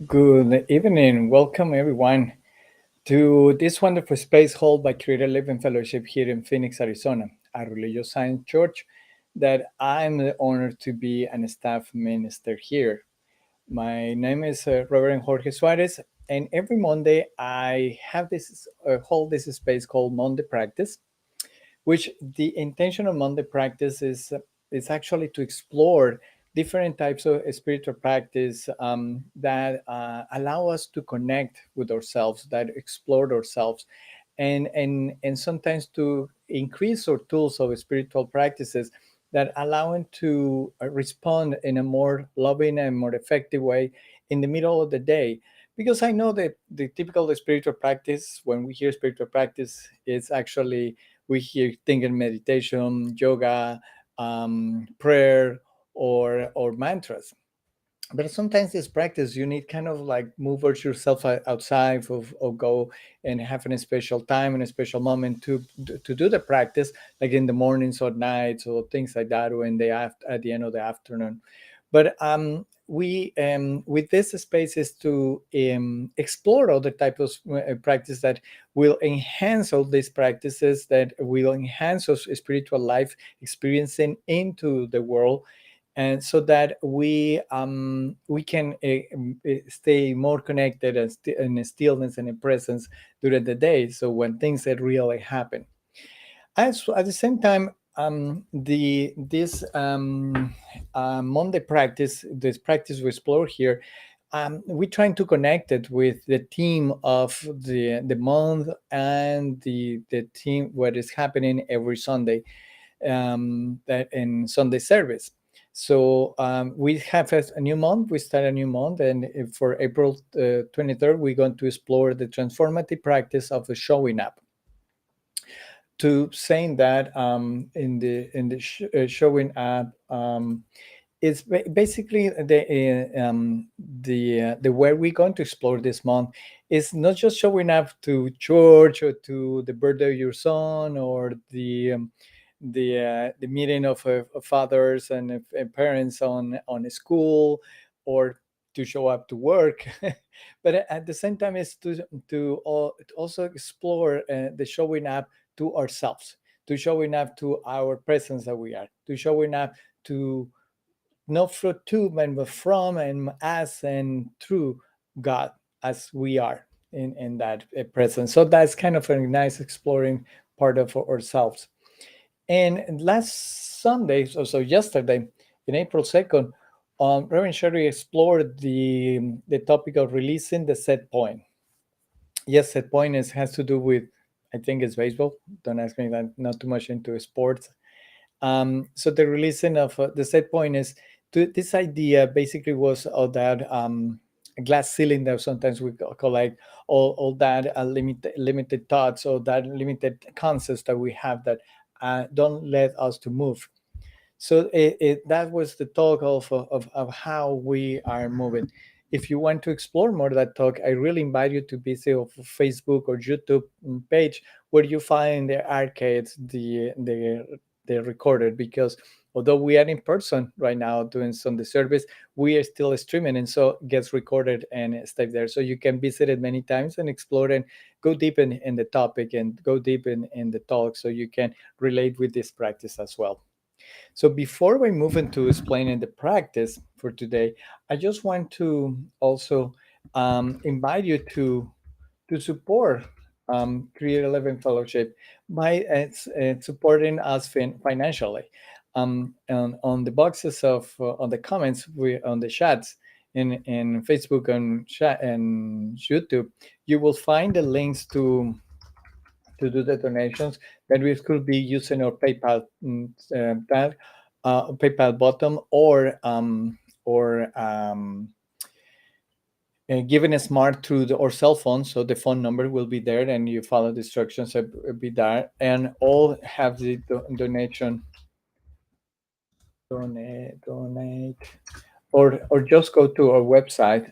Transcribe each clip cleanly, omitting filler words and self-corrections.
Good evening. Welcome, everyone, to this wonderful space held by Creative Living Fellowship here in Phoenix, Arizona, a religious science church that I'm the honor to be an staff minister here. My name is Reverend Jorge Suarez, and every Monday I have this hold this space called Monday Practice, which the intention of Monday practice is actually to explore different types of spiritual practice that allow us to connect with ourselves, that explore ourselves, and sometimes to increase our tools of spiritual practices that allow us to respond in a more loving and more effective way in the middle of the day. Because I know that the typical spiritual practice, when we hear spiritual practice, is actually we hear thinking meditation, yoga, prayer, or mantras. But sometimes this practice you need kind of like move yourself outside or go and have a special time and a special moment to do the practice, like in the mornings or nights or things like that, or in the at the end of the afternoon. But we with this space is to explore other types of practice that will enhance all these practices, that will enhance our spiritual life experiencing into the world, and so that we can stay more connected and in stillness and in presence during the day, so when things that really happen. As at the same time, the this Monday practice, this practice we explore here, we're trying to connect it with the theme of the month and the theme what is happening every Sunday, that in Sunday service. So we have a new month. We start a new month, and for April 23rd, we're going to explore the transformative practice of the showing up. To saying that in the showing up, it's basically the way we're going to explore this month is not just showing up to church or to the birthday of your son, or the meeting of fathers and parents on a school, or to show up to work. But at the same time is to also explore the showing up to ourselves, to showing up to our presence that we are, to showing up to not for to, but from and as and through God as we are in that presence. So that's kind of a nice exploring part of ourselves. And last Sunday, so yesterday, in April 2nd, Reverend Sherry explored the topic of releasing the set point. Yes, set point has to do with, I think it's baseball. Don't ask me that, not too much into sports. So the releasing of the set point is this idea basically was of that glass ceiling that sometimes we call like all that limited thoughts or that limited concepts that we have that don't let us to move. So that was the talk of how we are moving. If you want to explore more of that talk, I really invite you to visit our Facebook or YouTube page, where you find the arcades, the recorded, because although we are in person right now doing Sunday service, we are still streaming, and so it gets recorded and stay there. So you can visit it many times and explore and go deep in the topic and go deep in the talk, so you can relate with this practice as well. So before we move into explaining the practice for today, I just want to also invite you to support Creative Living Fellowship by supporting us financially. On the boxes of on the comments, we on the chats in Facebook and chat and YouTube, you will find the links to do the donations that we could be using our PayPal that PayPal button, or giving a smart through our cell phone. So the phone number will be there, and you follow the instructions. It'll be there, and all have the donation donate, or just go to our website.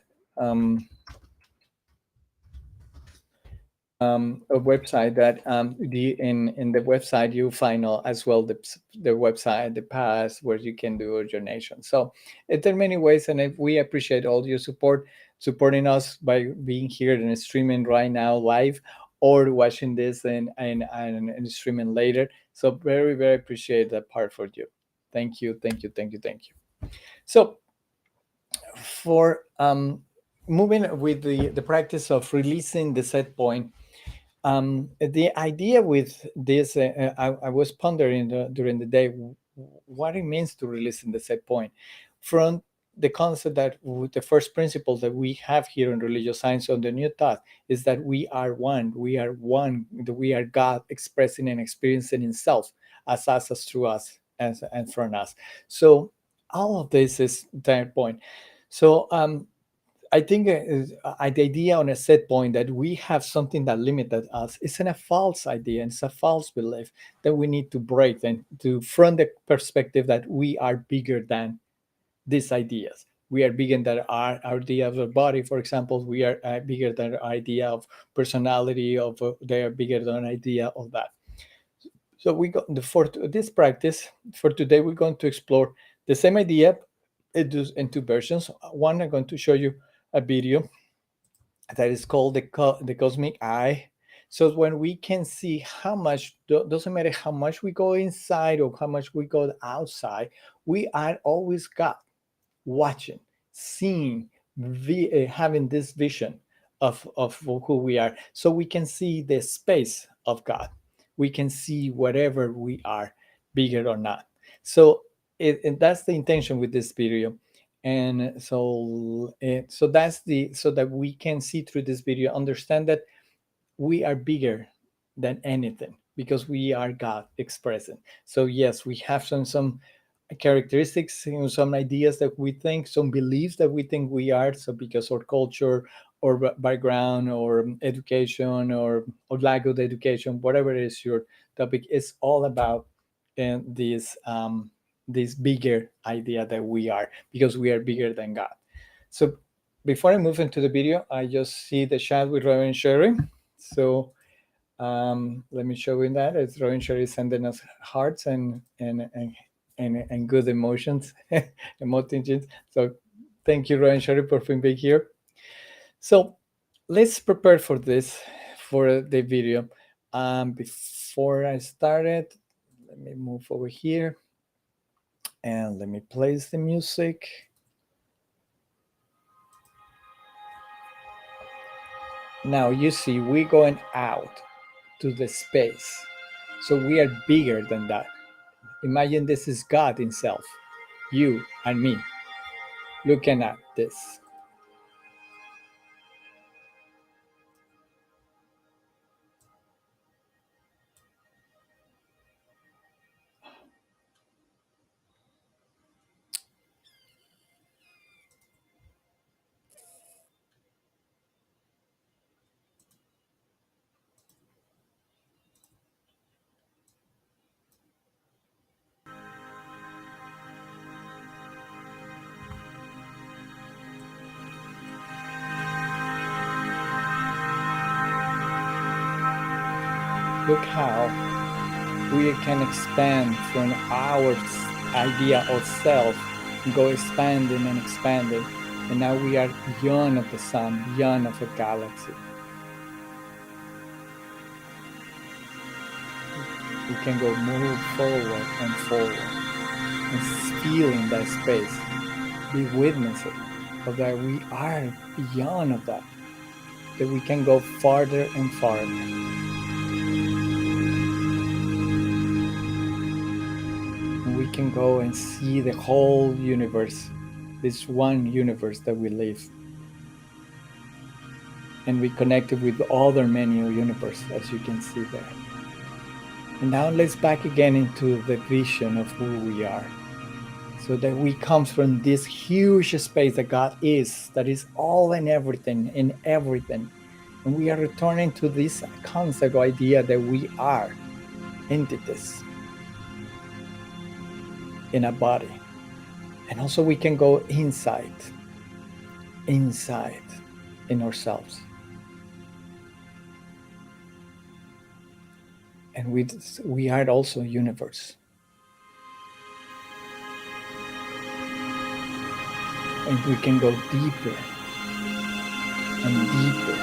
A website that the in the website you find as well the website, the pass where you can do a donation. So there are many ways, and we appreciate all your support. supporting us by being here and streaming right now live, or watching this and streaming later. So very, very appreciate that part for you. Thank you, thank you, thank you, thank you. So for moving with the practice of releasing the set point, the idea with this, I was pondering during the day what it means to release in the set point from the concept that the first principle that we have here in religious science on the new thought is that we are one. We are one. That we are God expressing and experiencing Himself as us, as through us, as and from us. So all of this is that point. So I think the idea on a set point that we have something that limited us isn't a false idea. It's a false belief that we need to break and to from the perspective that we are bigger than these ideas. We are bigger than our idea of the body, for example. We are bigger than our idea of personality. Of they are bigger than an idea of that. So we got for this practice for today. We're going to explore the same idea in two versions. One, I'm going to show you a video that is called the cosmic eye. So when we can see how much, doesn't matter how much we go inside or how much we go outside, we are always God, watching, seeing, having this vision of who we are. So we can see the space of God. We can see whatever we are, bigger or not. So and that's the intention with this video. And so that's the so that we can see through this video, understand that we are bigger than anything because we are God expressing. So yes, we have some characteristics, some ideas that we think, some beliefs that we think we are. So because our culture or background or education or lack of education, whatever it is your topic, is all about this bigger idea that we are because we are bigger than God. So before I move into the video, I just see the chat with Robin Sherry. So let me show you that. It's Robin Sherry sending us hearts and good emotions, emotions. So thank you, Robin Sherry, for being here. So let's prepare for this, for the video. Before I started, let me move over here and let me place the music. Now you see we're going out to the space. So we are bigger than that. Imagine this is God Himself, you and me, looking at this. Look how we can expand from our idea of self, go expanding and expanding. And now we are beyond of the sun, beyond of the galaxy. We can go move forward and forward and feel in that space, be witnessing of that we are beyond of that, that we can go farther and farther. We can go and see the whole universe, this one universe that we live. And we connected with other many universes, as you can see there. And now let's back again into the vision of who we are. So that we come from this huge space that God is, that is all and everything in everything. And we are returning to this concept or idea that we are entities in a body. And also we can go inside in ourselves. And we are also universe. And we can go deeper and deeper.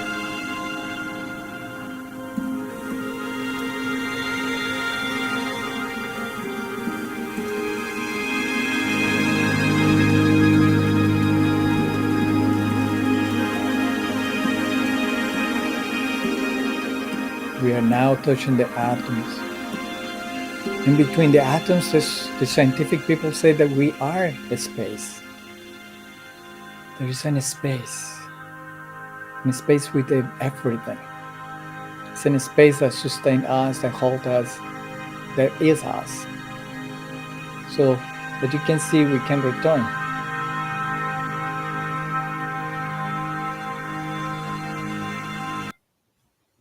We are now touching the atoms. In between the atoms, the scientific people say that we are a space. There is a space with everything. It's in a space that sustains us, that holds us, that is us. So that you can see we can return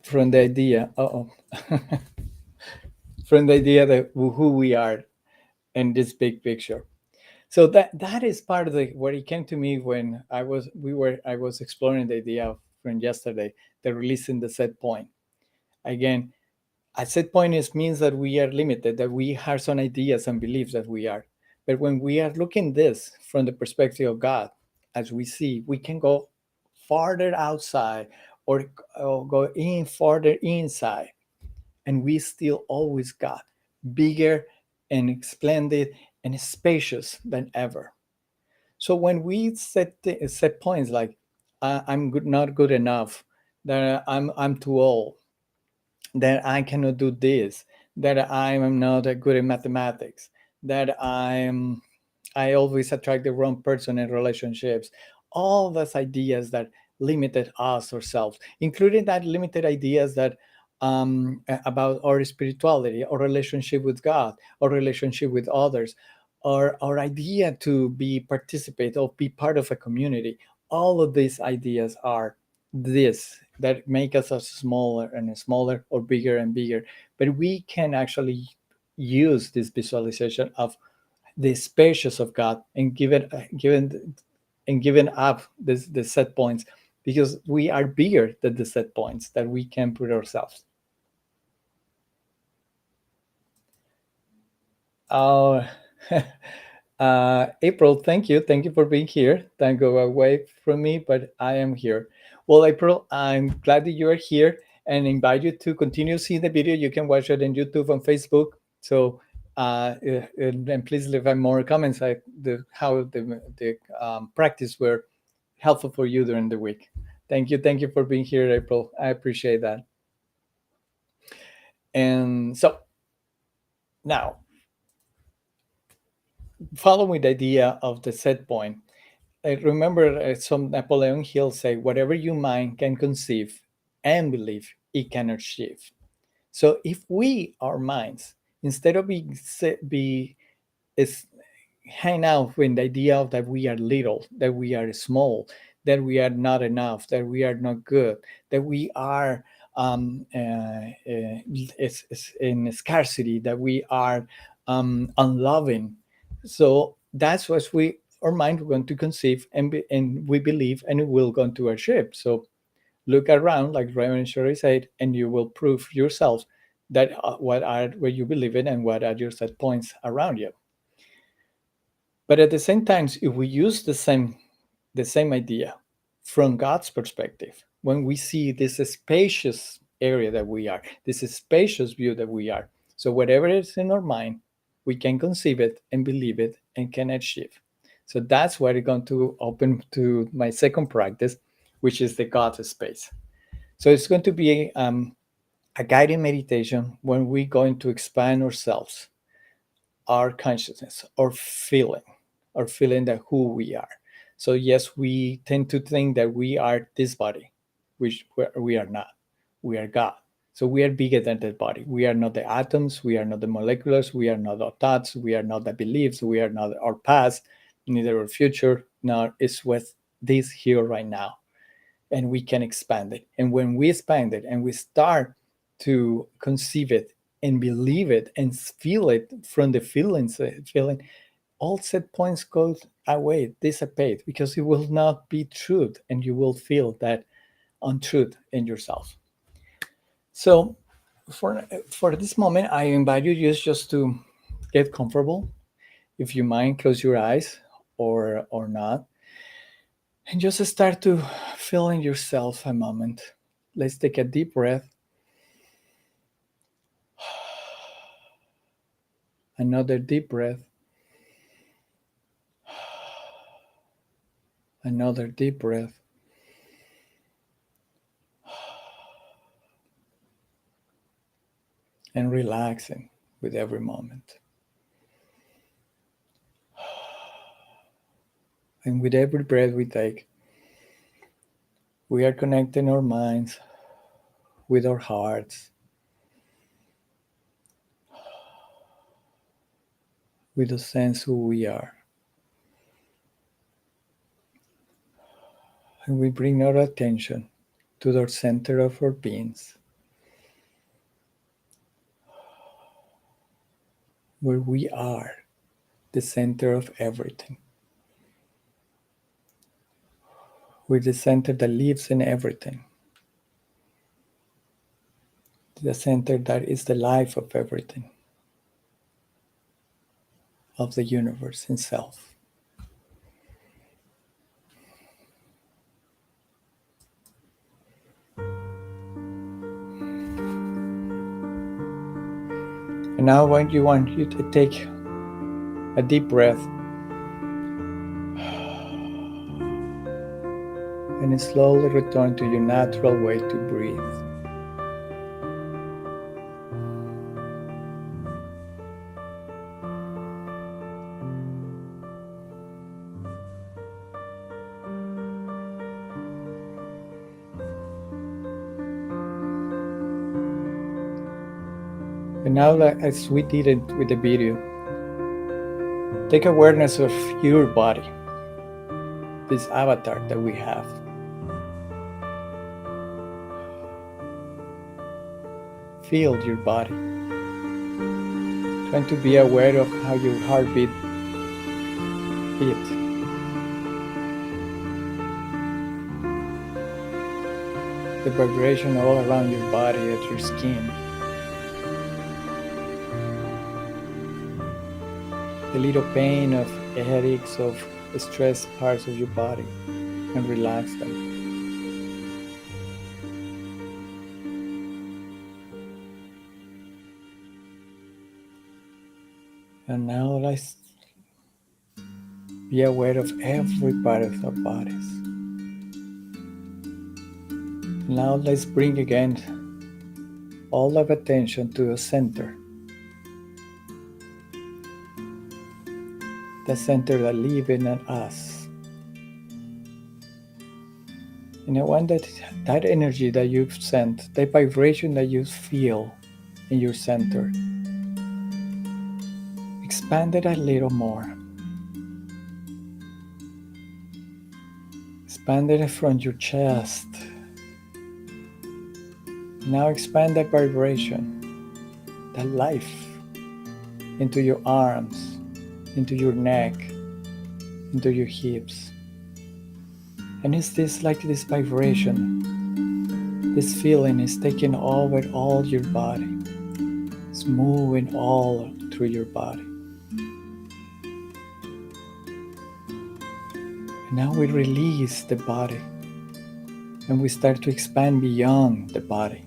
from the idea, from the idea that who we are in this big picture. So that is part of the what it came to me when I was exploring the idea of from yesterday, the releasing the set point. Again, a set point is means that we are limited, that we have some ideas and beliefs that we are. But when we are looking this from the perspective of God, as we see, we can go farther outside or go in farther inside, and we still always got bigger and splendid and spacious than ever. So when we set points like I'm good, not good enough, that I'm too old, that I cannot do this, that I am not good at mathematics, that I always attract the wrong person in relationships. All those ideas that limited us ourselves, including that limited ideas that about our spirituality, our relationship with God, our relationship with others, our idea to be participate or be part of a community. All of these ideas are this that make us as smaller and smaller or bigger and bigger. But we can actually use this visualization of the spacious of God and given up this the set points, because we are bigger than the set points that we can put ourselves. Oh, April, thank you for being here. Don't go away from me, but I am here. Well, April, I'm glad that you are here and invite you to continue seeing the video. You can watch it on YouTube and Facebook. So, and please leave more comments like how the practice were helpful for you during the week. Thank you for being here, April. I appreciate that. And so now, following the idea of the set point, I remember some Napoleon Hill say, "Whatever your mind can conceive and believe, it can achieve." So if we, our minds, instead of be is hang out with the idea of that we are little, that we are small, that we are not enough, that we are not good, that we are is in scarcity, that we are unloving. So that's what we our mind we're going to conceive and we believe and it will go to our ship. So look around, like Raymond Shorey said, and you will prove yourself that what you believe in and what are your set points around you. But at the same time, if we use the same idea from God's perspective, when we see this spacious area that we are, this spacious view that we are, so whatever is in our mind, we can conceive it and believe it and can achieve. So that's what I'm going to open to my second practice, which is the God space. So it's going to be a guided meditation when we're going to expand ourselves, our consciousness, our feeling that who we are. So yes, we tend to think that we are this body, which we are not. We are God. So we are bigger than that body. We are not the atoms. We are not the molecules. We are not our thoughts. We are not the beliefs. We are not our past, neither our future, nor is with this here right now. And we can expand it. And when we expand it and we start to conceive it and believe it and feel it from the feeling, all set points go away, dissipate, because it will not be truth and you will feel that untruth in yourself. So for this moment, I invite you just to get comfortable. If you mind, close your eyes or not. And just start to feel in yourself a moment. Let's take a deep breath. Another deep breath. Another deep breath. And relaxing with every moment. And with every breath we take, we are connecting our minds with our hearts, with the sense who we are. And we bring our attention to the center of our beings, where we are the center of everything. We're the center that lives in everything. The center that is the life of everything, of the universe itself. And now I want you to take a deep breath and slowly return to your natural way to breathe. And now, as we did it with the video, take awareness of your body, this avatar that we have. Feel your body. Trying to be aware of how your heartbeat beats. The vibration all around your body, at your skin. The little pain of headaches, of stressed parts of your body, and relax them. And now let's be aware of every part of our bodies. Now let's bring again all of attention to the center. The center that lives in us. And I want that energy that you've sent, that vibration that you feel in your center, expand it a little more. Expand it from your chest. Now expand that vibration, that life, into your arms, into your neck, into your hips. And it's this like this vibration, this feeling is taking over all your body. It's moving all through your body. And now we release the body and we start to expand beyond the body.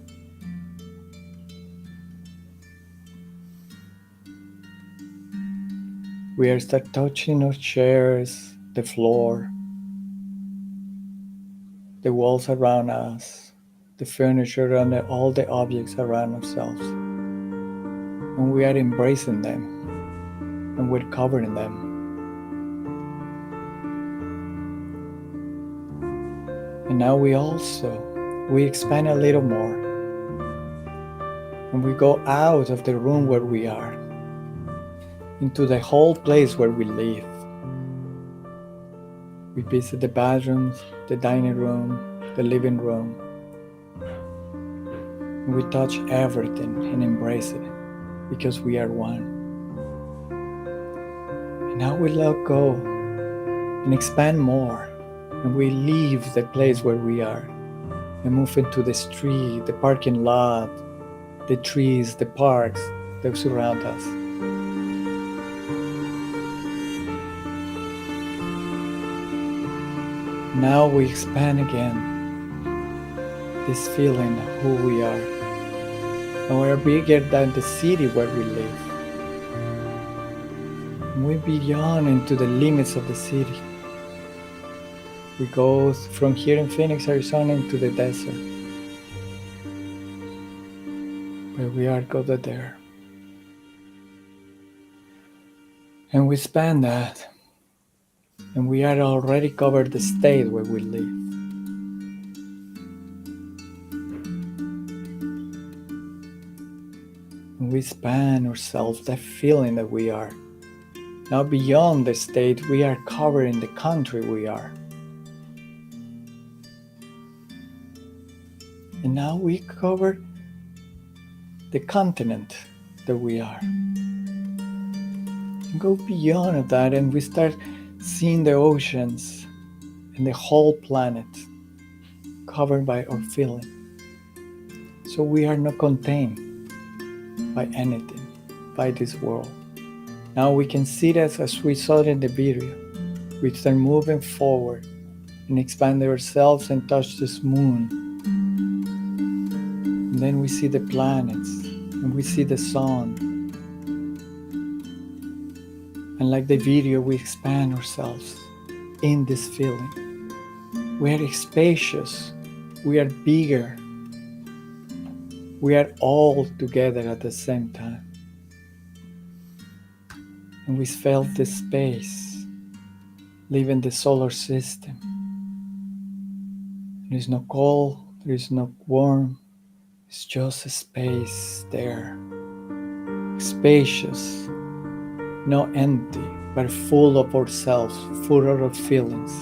We are start touching our chairs, the floor, the walls around us, the furniture and all the objects around ourselves. And we are embracing them and we're covering them. And now we expand a little more. And we go out of the room where we are, into the whole place where we live. We visit the bathrooms, the dining room, the living room. And we touch everything and embrace it because we are one. And now we let go and expand more. And we leave the place where we are and move into the street, the parking lot, the trees, the parks that surround us. Now we expand again this feeling of who we are. And we're bigger than the city where we live. And we beyond into the limits of the city. We go from here in Phoenix, Arizona into the desert. Where we are gathered there. And we span that. And we are already covered the state where we live. And we span ourselves, that feeling that we are. Now beyond the state, we are covering the country we are. And now we cover the continent that we are. And go beyond that and we start seeing the oceans and the whole planet covered by our feeling. So we are not contained by anything, by this world. Now we can see that as we saw in the video. We start moving forward and expand ourselves and touch this moon. And then we see the planets and we see the sun. And like the video, we expand ourselves in this feeling. We are spacious. We are bigger. We are all together at the same time. And we felt the space, leaving the solar system. There is no cold, there is no warm, it's just a space there. Spacious, not empty, but full of ourselves, full of our feelings.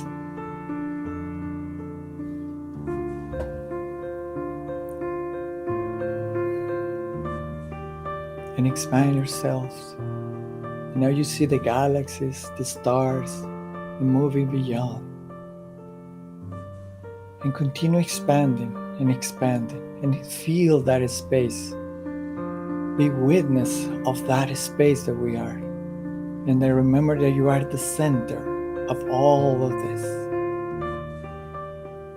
And expand yourselves. And now you see the galaxies, the stars, and moving beyond. And continue expanding and feel that space. Be witness of that space that we are. And then remember that you are at the center of all of this.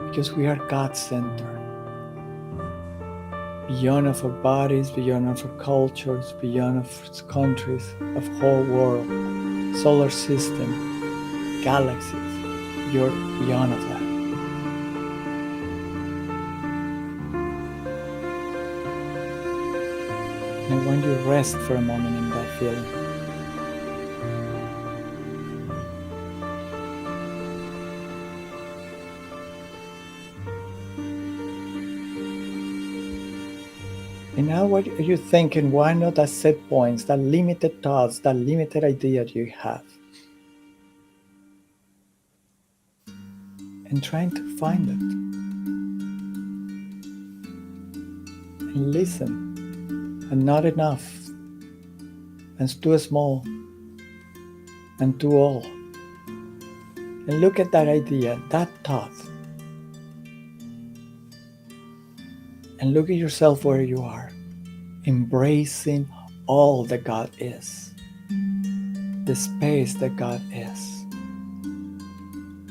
Because we are God's center. Beyond of our bodies, beyond of our cultures, beyond of countries, of whole world, solar system, galaxies, you're beyond of that. And when you rest for a moment in that feeling, and now what are you thinking? Why not that set points, that limited thoughts, that limited idea you have? And trying to find it. And listen. And not enough. And too small. And too old. And look at that idea, that thought. And look at yourself where you are. Embracing all that God is. The space that God is.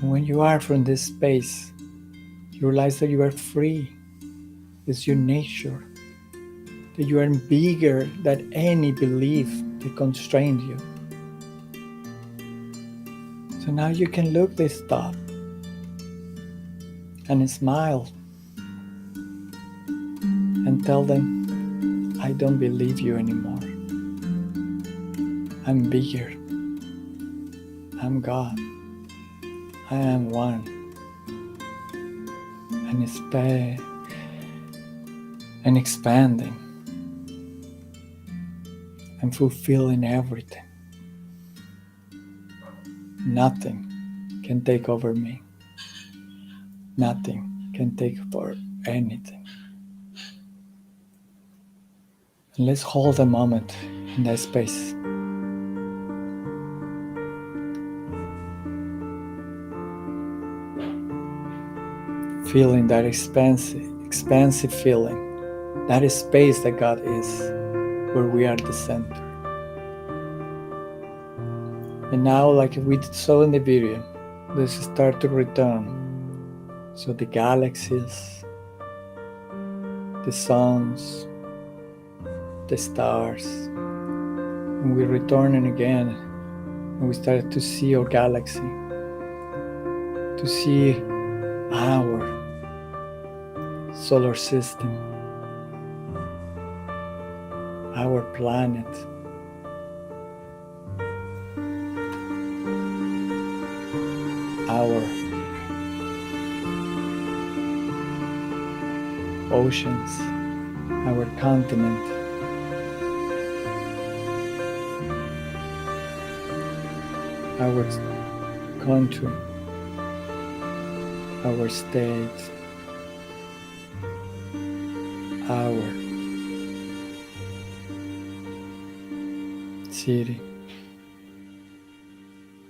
And when you are from this space, you realize that you are free. It's your nature. That you are bigger than any belief that constrained you. So now you can look this thought and smile and tell them, I don't believe you anymore. I'm bigger. I'm God. I am one. And expanding. And fulfilling everything. Nothing can take over me. Nothing can take over anything. And let's hold a moment in that space. Feeling that expansive feeling. That is space that God is, where we are the center. And now, like we saw in the video, let's start to return So the galaxies, the suns, the stars, and we return again, and we started to see our galaxy, to see our solar system, our planet, our oceans, our continent, our country, our state, our city,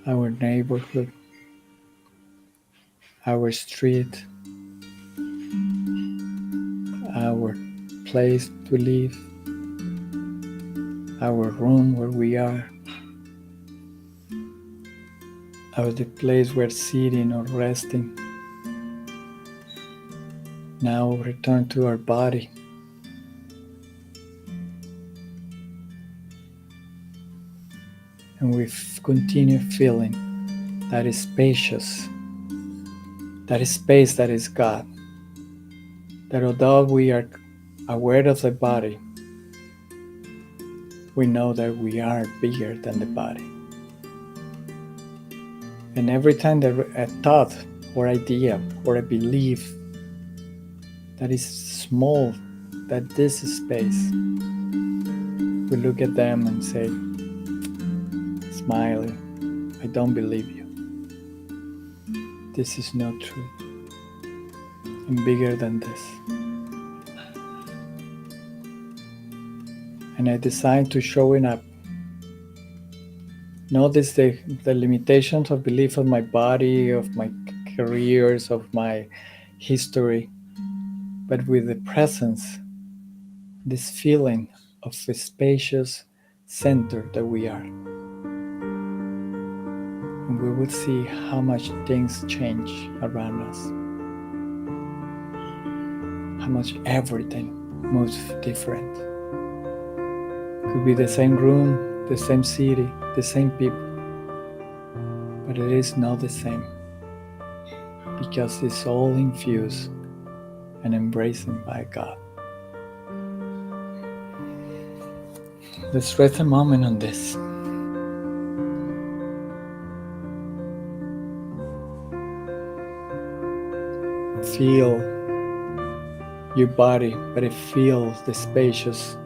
our neighborhood, our street, our place to live, our room where we are, or the place we're sitting or resting. Now return to our body. And we continue feeling that is spacious, that is space that is God. That although we are aware of the body, we know that we are bigger than the body. And every time that a thought or idea or a belief that is small, that this is space, we look at them and say, smiling, I don't believe you. This is not true. I'm bigger than this. And I decide to showing up. Notice the limitations of belief of my body, of my careers, of my history, but with the presence, this feeling of the spacious center that we are. And we will see how much things change around us, how much everything moves different. Could be the same room, the same city, the same people, but it is not the same because it's all infused and embraced by God. Let's rest a moment on this. Feel your body, but it feels the spacious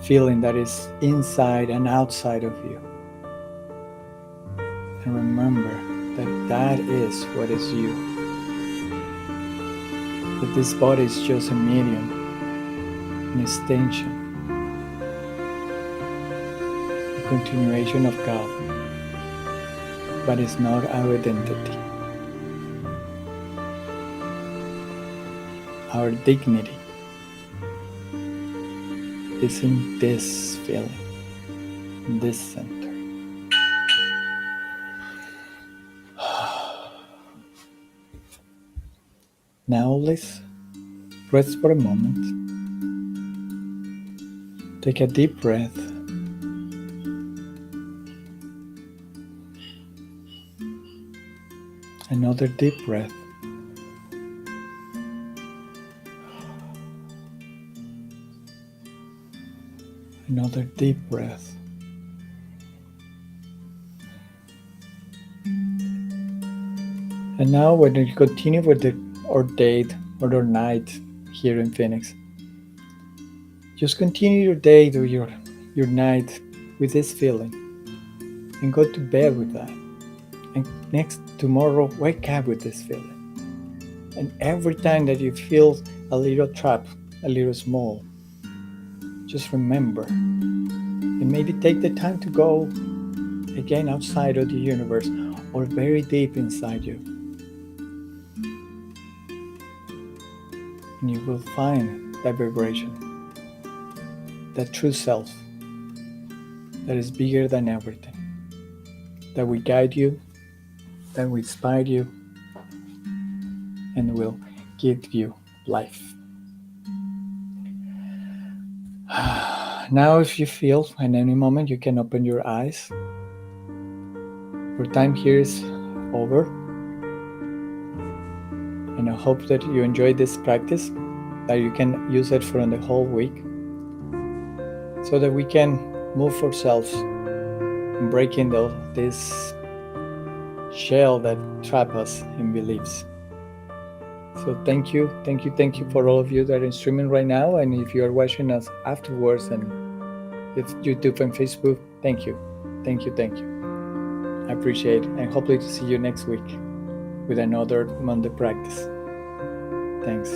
feeling that is inside and outside of you. And remember that that is what is you. That this body is just a medium, an extension, a continuation of God, but it's not our identity. Our dignity is in this feeling, in this center. Now let's rest for a moment. Take a deep breath. Another deep breath. Another deep breath. And now when we continue with our day or our night here in Phoenix, just continue your day or your night with this feeling and go to bed with that. And tomorrow, wake up with this feeling. And every time that you feel a little trapped, a little small, just remember and maybe take the time to go again outside of the universe or very deep inside you. And you will find that vibration, that true self that is bigger than everything, that will guide you, that will inspire you, and will give you life. Now, if you feel in any moment, you can open your eyes. Your time here is over, and I hope that you enjoyed this practice, that you can use it for the whole week, so that we can move ourselves and breaking this shell that trap us in beliefs. So thank you for all of you that are streaming right now, and if you are watching us afterwards and it's YouTube and Facebook, thank you. I appreciate it, and hopefully to see you next week with another Monday practice. Thanks.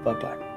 Bye-bye.